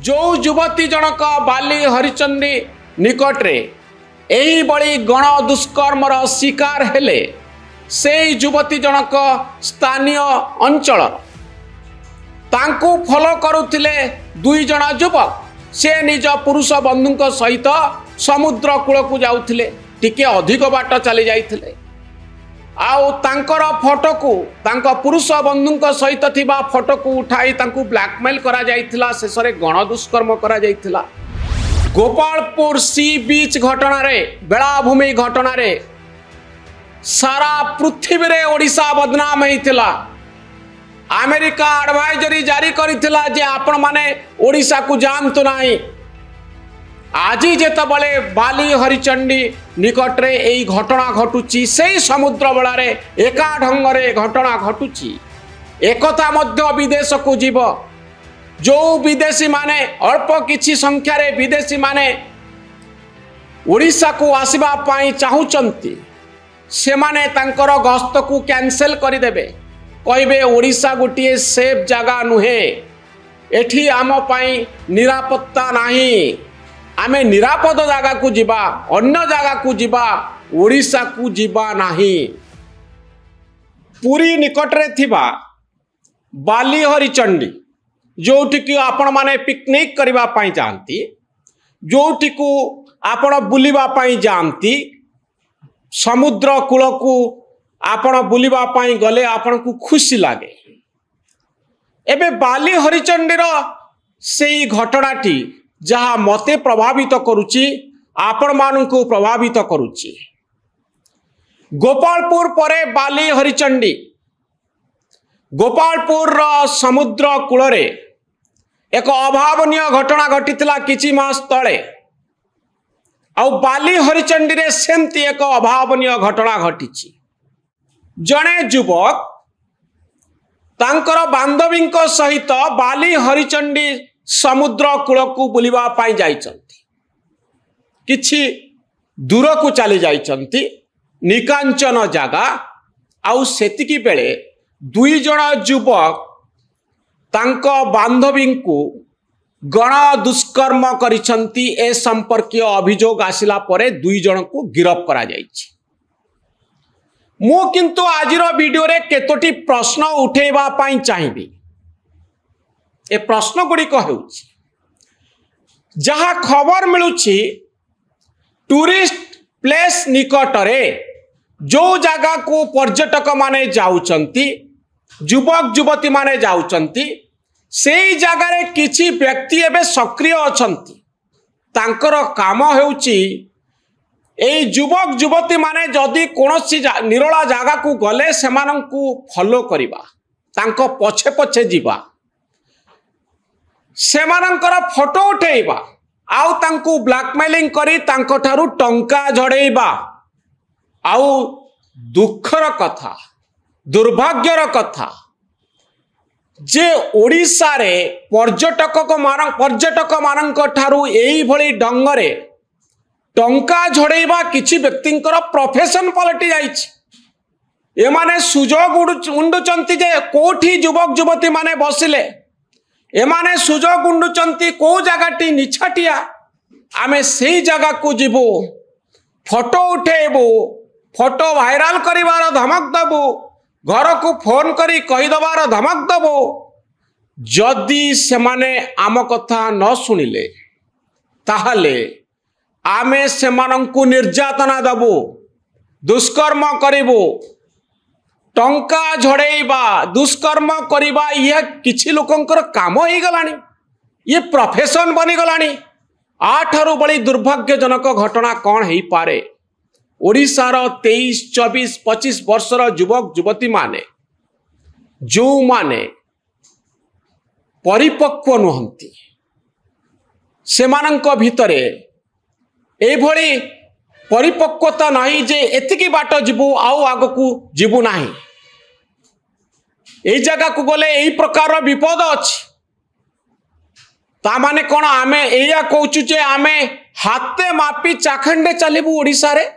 जो युवती जनक बाली हरिचंडी निकटरे एही बड़ी गण दुष्कर्मर शिकार हेले से युवती जनक स्थानीय अंचल तांकू फॉलो करुथिले दुई जण युवक से निज पुरुष बंधु सहित समुद्र कूल को जाउथिले टिके अधिक बाट चली जाइथिले आउ तांकर फोटो को तांको पुरुष बंधु सहित थिबा फोटो को उठाई तांकू ब्लैकमेल करा जाइथिला शेषरे गण दुष्कर्म करा जाइथिला। गोपालपुर सी बीच घटना रे बेलाभूमि घटना रे सारा पृथ्वी रे ओडिशा बदनाम हेतिला। अमेरिका एडवाइजरी जारी करिथिला जे आपण माने ओडिशा को जानतु नाही। आज जेतबले बाली हरिचंडी निकटरे एई घटना घटुची से समुद्र बेलारे एका ढंगरे घटना घटुची एकथा मध्य विदेश को जीव जो विदेशी माने अल्प किछि संख्या रे विदेशी माने ओडिशा को आसीबा पाई चाहुचंती से माने तांकर गस्त को कैंसिल कर देबे कहबे ओडिशा गोटे सेफ जगह नुहे एठी आम पाई निरापत्ता नाही आमे निरापद जगह को जीवा अन्य जगह को जीवा ओडिशा को जीवा नाही। पुरी निकटरे थिबा बाली हरिचंडी जोठी की आपण माने पिकनिक करबा पाई जानती जोठी को आपण बुलिबा पाई जानती समुद्र कूल को आपण बुलिबा पाई गले आपण को खुशी लागे। एबे बाली हरिचंडीर सेई घटनाटी जहाँ मते प्रभावित करुची आपण मानू प्रभावित करुची। गोपालपुर परे बाली हरिचंडी गोपालपुर समुद्र कूल रे एक अभावनीय घटना घटीथिला किछि मास तले आ बाली हरिचंडी रे सेमती एक अभावनीय घटना घटीची। जणे युवक तांकर बांधवी सहित बाली हरिचंडी समुद्र कूल को बुलिबा पाई जाइचंती किछि दूर को चली जाइचंती निकांचन जगह आउ सेतिकी बेले दुई जण युवक तांको बांधवी को गण दुष्कर्म करिसंती ए संपर्कीय अभियोग आसिला परे दुई जण को गिरफ्त करा जाइछि। मु किंतु आजिर वीडियो रे केतोटी प्रश्न उठेबा पाई चाहिबी। ए प्रश्न गुड़िक होउछि जहाँ खबर मिलुछि टूरिस्ट प्लेस निकटरे जो जगह को पर्यटक माने जाउचंती युवक युवती माने जाउचंती सेई जगह रे किछि व्यक्ति एबे सक्रिय अछंती तांकर काम हेउछि एई युवक युवती माने जदि कोनोसी निरोला जगह को गले सेमानंकु फॉलो करिबा तांको पछे पछे जीवा सेमानंकर फोटो उठेबा आउ तांकु ब्लैकमेलिंग करी तांको ठारू टंका झड़ेबा आउ दुखर कथा दुर्भाग्यर कथा जे ओडिशा रे पर्यटक मानक ठारू एई भली ढंगरे टंका झड़ेबा किछि व्यक्तिंकर प्रोफेशन पलटि जाइछि। एमाने सुजोग उंडुचंती जे कोठी युवक युवती माने बसिले एमाने सुजोग उंडुचंती को जगहटी निछाटिया आमे सेई जगह को जीवो फोटो उठेबो फोटो वायरल करिवार धमक दबो घर को फोन करी कही दबार धमक दबो जदि सेमाने आम कथा न सुनिले ताहले आमे सेमानंकु निर्यातना दबो दुष्कर्म करिबो टंका झड़ेबा दुष्कर्म करिबा यह किछि लोकंकर काम हो गलानी ये प्रोफेशन बनी गलानी। आठारु बड़ी दुर्भाग्यजनक घटना कौन है पारे ओडिशार 23, 24, 25 वर्षर युवक युवती माने जो माने परिपक्व नुहंती सेमानंक भितरे ए भली परिपक्वता नहीं जे एतिकी बाट जीवु आउ आग को जीवु नाही ए जगह को गले एई प्रकार विपद अछि ता माने कोन आमे एया कहूचु जे आमे हाथे मापी चाखंडे चलिबु ओडिसा रे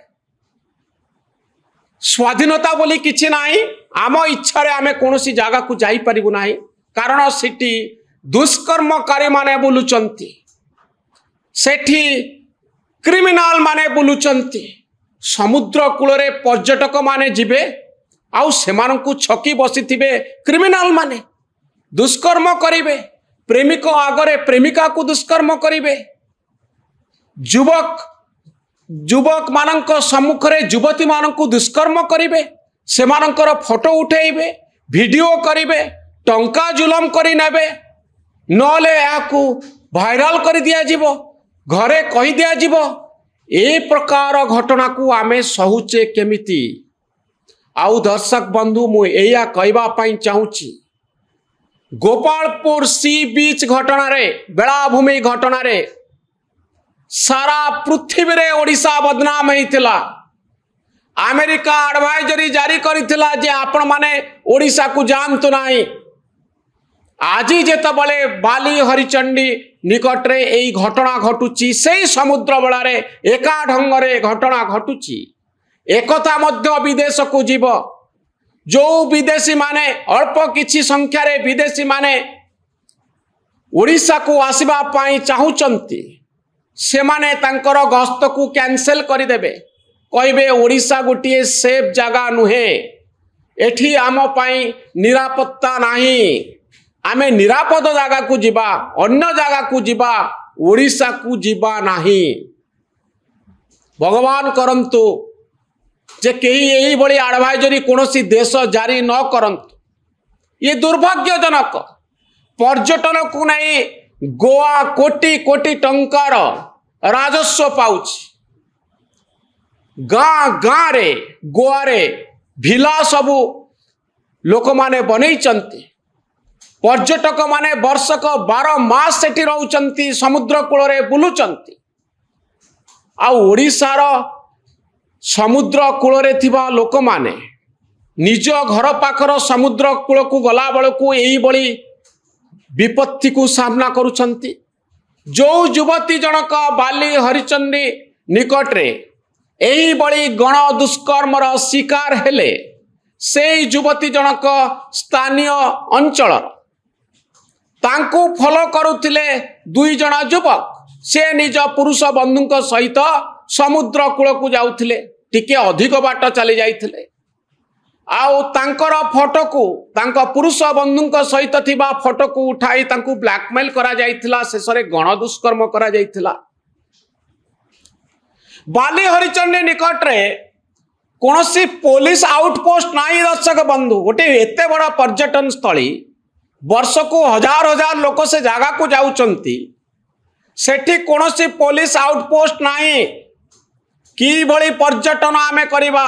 स्वाधीनता बोली किछि नाही आम इच्छा रे आमे कोनोसी जगह को जाई परिबु नाही कारण सिटी दुष्कर्मकारी माने बुलुचंती, सेठी क्रिमिनाल माने बुलुचंती। समुद्र कूलरे पर्यटक माने जिबे आउ सेमानंकु छकी बसिथिबे क्रिमिनाल माने दुष्कर्म करिवे। प्रेमिक आगरे प्रेमिका को दुष्कर्म करिवे। युवक मानक सम्मुख रे युवती मानक दुष्कर्म करिवे। सेमानंकर फोटो उठेइबे, वीडियो करिवे, टंका जुलम करि नेबे, नले याकू भाइराल कर दिया जीवो, घरे कहि दिया जीवो। ए प्रकार घटना को आमे सहुचे केमिति? आउ दर्शक बंधु मु एया कहबा पई चाहूची, गोपालपुर सी बीच घटना रे, बेलाभूमि घटना रे सारा पृथ्वी रे ओडिशा बदनाम होइतिला। अमेरिका एडवाइजरी जारी करितिला जे आपण माने ओडिशा को जानतु नाही। आज जेतबले बाली हरिचंडी निकट रे एई घटना घटुची, सेई समुद्र बेलारे एका ढंगरे घटना घटुची। एकथा मध्य विदेश को जीव, जो विदेशी माने अल्प किछि संख्या रे विदेशी माने ओडिशा को आसीबा पाई चाहुचंती, सेमाने तांकर गस्त को कैंसिल कर देबे, कहबे ओडिशा गोटे सेफ जगह नुहे, एठी आम पाई निरापत्ता नाही, आमे निरापद जगह को जीवा, अन्य जगह को जीवा, ओडिशा को जीवा नाही। भगवान करंतु जे कहीं यही बड़ी एडवाइजरी कोनोसी देश जारी न करंतु। ये दुर्भाग्यजनक। पर्यटन को नहीं गोवा कोटी कोटी टंकार राजस्व पाउछि। गाँ गाँ रे गोवा रे भिला सबू लोक माने बनैचंती। पर्यटक माने वर्षक 12 मास सेठी रहउचंती, समुद्र कूल रे बुलुचंती। आ ओडिशार समुद्र कूल रे थिबा लोक माने निज घर पाखर समुद्र कूल को गला बेलू यही बड़ी विपत्ति को सामना करुछंती। जो युवती जनक बाली हरिचंडी निकट रे यही बड़ी गण दुष्कर्मर शिकार हेले, से युवती जनक स्थानीय अंचल तांकू फॉलो करुथिले 2 जण युवक। से निज पुरुष बंधुक सहित समुद्र कूल को जाउथिले, टिके अधिक बाट चली जाइथिले। आउ तांकर फोटो को, तांका पुरुष बंधुक सहित थिबा फोटो को उठाई तांकू ब्लैकमेल करा जाइथिला, शेषरे गण दुष्कर्म करा जाइथिला। बाली हरिचंडी निकट रे कोनोसी पुलिस आउटपोस्ट नाही। दर्शक बंधु, गोटे एते बड़ा पर्यटन स्थली, वर्ष को हजार हजार लोक से जगह को जाउचंती, सेठी कोनोसी पुलिस आउटपोस्ट नाही। कि भली पर्यटन आमे करिबा,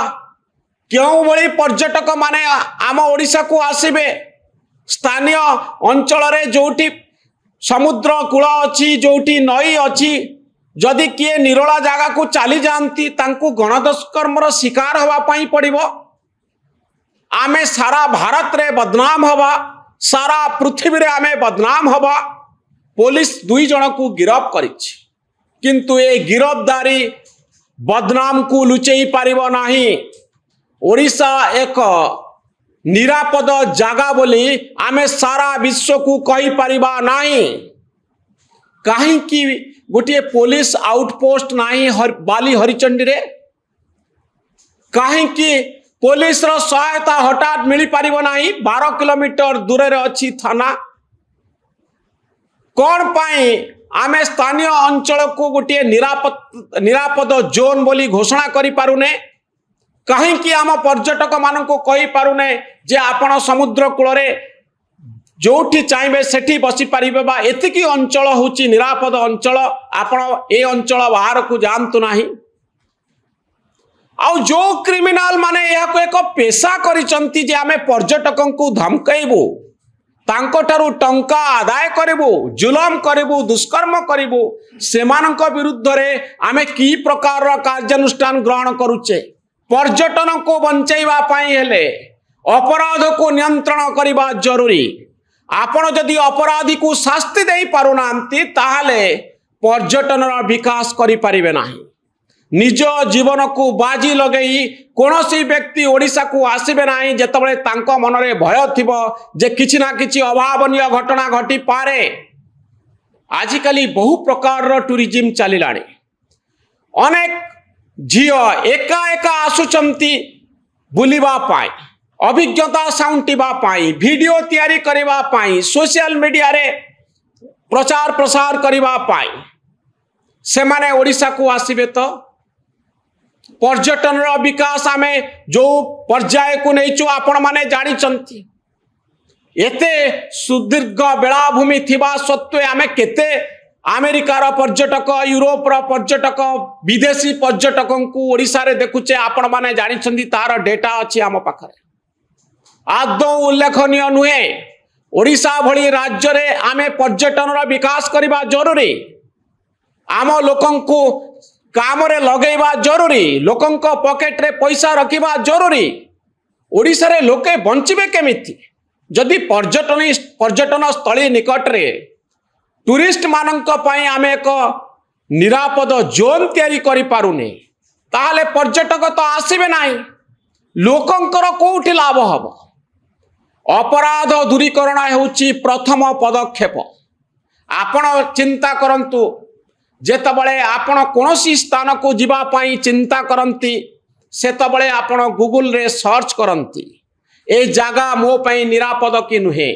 क्यों भली पर्यटक माने आम ओडिशा को आसीबे? स्थानीय अंचल रे जोठी समुद्र कूल अछि, जोठी नई अछि, जदि किए निरोला जगह को चली जानती, तांकू गणदुष्कर्मर शिकार हवा पाई पड़िबो। आमे सारा भारत रे बदनाम हवा, सारा पृथ्वी रे आमे बदनाम हवा। पुलिस 2 जण को गिरफ्त करिछि, किंतु ए गिरफ्तारी बदनाम को लुचेई पारिबो नाही। ओडिशा एक निरापद जगह बोली आमे सारा विश्व को कहि पारिबा नाही। काहे कि गोटे पुलिस आउटपोस्ट नाही बाली हरिचंडी रे? काहे कि पुलिस रो सहायता हठात मिली पारिबो नाही? 12 किलोमीटर दूर रे अछि थाना। कौन पाई आमे स्थानीय अंचल को गोटे निरापद जोन बोली घोषणा करि पारुने? कहीं कि आम पर्यटक मान को कहि पारुने जे आपण समुद्र कूल रे जोठी चाहिए सेठी बसी पारिबे, बा एतिकी अंचल होची निरापद अंचल, आपण ए अंचल बाहर को जानतु नाही। आउ जो क्रिमिनाल माने यह को एक पेशा करिसंती जे आमे पर्यटकन को धमकाइबो, तांको ठारू टंका आदाय करिबो, जुलम करिबो, दुष्कर्म करिबो, सेमानक विरुद्ध रे आमे की प्रकार कार्यानुष्ठान ग्रहण करूचे? पर्यटन को बंचाइबा पाई हेले अपराध को नियंत्रण करिबा जरूरी। आपण जदि अपराधी को शास्ति दे पारुनांती, ताहाले पर्यटन विकास करि पारिबे नाही। निज जीवन को बाजी लगई कौनसी व्यक्ति ओडिशा को आसबे नहीं जेतबले तांको मनरे भय थिबो जे किछि ना किछि अभावनीय घटना घटी पारे। आजिकली बहु प्रकार टूरिज्म चलिलाणी। अनेक झियो एका एका आसुचंती बुलिबा पाई, अभिज्ञता साउंटिबा पाई, वीडियो तैयारी करिबा पाई, सोशल मीडिया रे प्रचार प्रसार करिबा पाई से माने ओडिशा को आसीबे। तो पर्यटन विकास आमे जो पर्याय को नहींचु आपण माने जानी चंती। एते सुदीर्घ बेलाभूमि थिबा सत्वे आमे केते अमेरिकार पर्यटक, यूरोप पर्यटक, विदेशी पर्यटक को ओडिशा रे देखुचे आपण माने जानी चंती। तार डेटा अछि आम पाखरे। आदौ उल्लेखनीय नुहे। ओडिशा भली राज्य रे आमे पर्यटन विकास करबा जरूरी। आम लोकन को काम रे लगेबा जरूरी। लोकन को पॉकेट रे पैसा रखिबा जरूरी। ओडिशा रे लोके बंचिबे केमिति जदि पर्यटन स्थली निकट रे टूरिस्ट मानक पई आमे एक निरापद जोन तैयारी करि पारुने ताहले पर्यटक तो आसीबे नाही। लोकंकर कोउठी लाभ हबो। अपराध दूरीकरण हेउची प्रथम पदक्षेप। आपण चिंता करंतु जेतबळे आपण कोनोसी स्थान को जीवा पाई चिंता करंती सेतबळे आपण गूगल रे सर्च करंती ए जागा मो पई निरापद कि नुहे,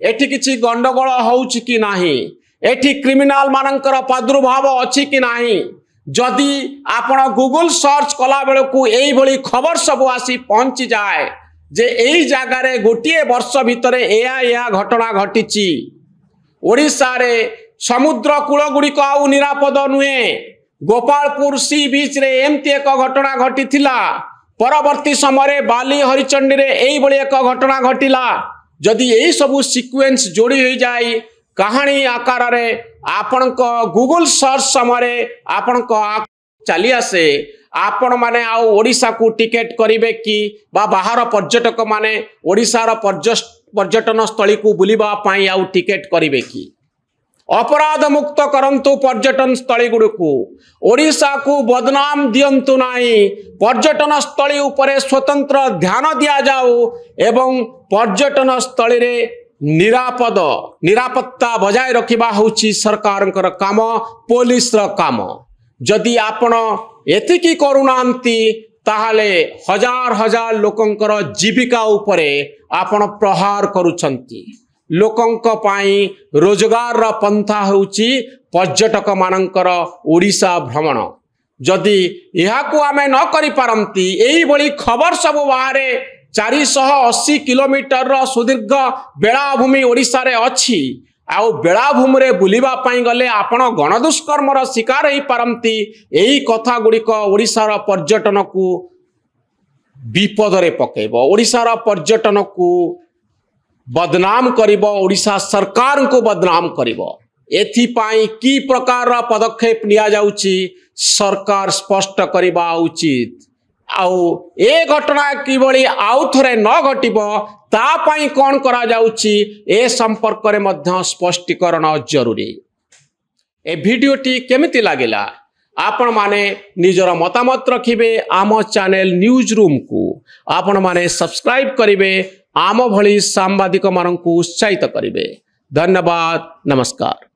एठी किछि गंडगोल होउची कि नाही, एठी क्रिमिनल मानकर प्रादुर्भाव अछि कि नाही। जदि आपण गूगल सर्च कला बेले को एई भली खबर सब आसी पहुंची जाए जे एई जागा रे गोटिए वर्ष भितरे एया घटना घटिची। ओडिशा रे समुद्र कूल गुड़िक आउ निरापद नुहे। गोपालपुर सी बीच रे एमती एक घटना घटी थिला। परवर्ती समय बाली हरिचंडी रे एई भली एक घटना घटिला। जदि एई सबु सीक्वेंस जोड़ी हो जाए कहानी आकार रे आपण को गूगल सर्च समय आपण को चली आसे आपण माने आउ ओडिशा को टिकेट करिवे कि बा बाहर पर्यटक माने ओडिशार पर्यटन स्थली को बुलिबा पाई आउ टिकेट करिवे कि। अपराध मुक्त करंतु पर्यटन स्थली गुड़िकु। ओडिशा को बदनाम दियंतु नाही। पर्यटन स्थली उपरे स्वतंत्र ध्यान दिया जाऊ एवं पर्यटन स्थली रे निरापत्ता बजाय रखिबा होची सरकारंकर काम, पुलिस र काम। जदि आपण एतिकी करुनांती ताहले हजार हजार लोकंकर जीविका उपरे आपण प्रहार करूछंती। लोकंक पाई रोजगार रा पंथा होउची पर्यटक मानकर ओडिशा भ्रमण। जदि यहा को आमे न करि पारंती एई बळी खबर सब बाहरे 480 किलोमीटर रा सुदीर्घ बेलाभूमि ओडिशा रे अछि। आउ बेलाभूमि रे बुलिबा पाई गले आपण गणदुष्कर्म रा शिकार हेई पारंती। एई कथा गुड़िक ओडिशा रा पर्यटन को विपद रे पकेबो। ओडिशा रा पर्यटन को बदनाम करिबो। ओडिशा सरकार को बदनाम करिबो। एथि पाई की प्रकार पदक्षेप लिया जाउची सरकार स्पष्ट करिबा उचित। आउ ए घटना किबळी आउ थरे न घटिबो ता पाई कोन करा जाउची ए संपर्क रे मध्य स्पष्टीकरण जरूरी। ए वीडियोटी केमिति लागिला आपण माने निजर मतामत रखिबे। आम चैनल न्यूज रूम को आपण माने सब्सक्राइब करिवे। आम भली सांबादिक मानक उत्साहित करिवे। धन्यवाद। नमस्कार।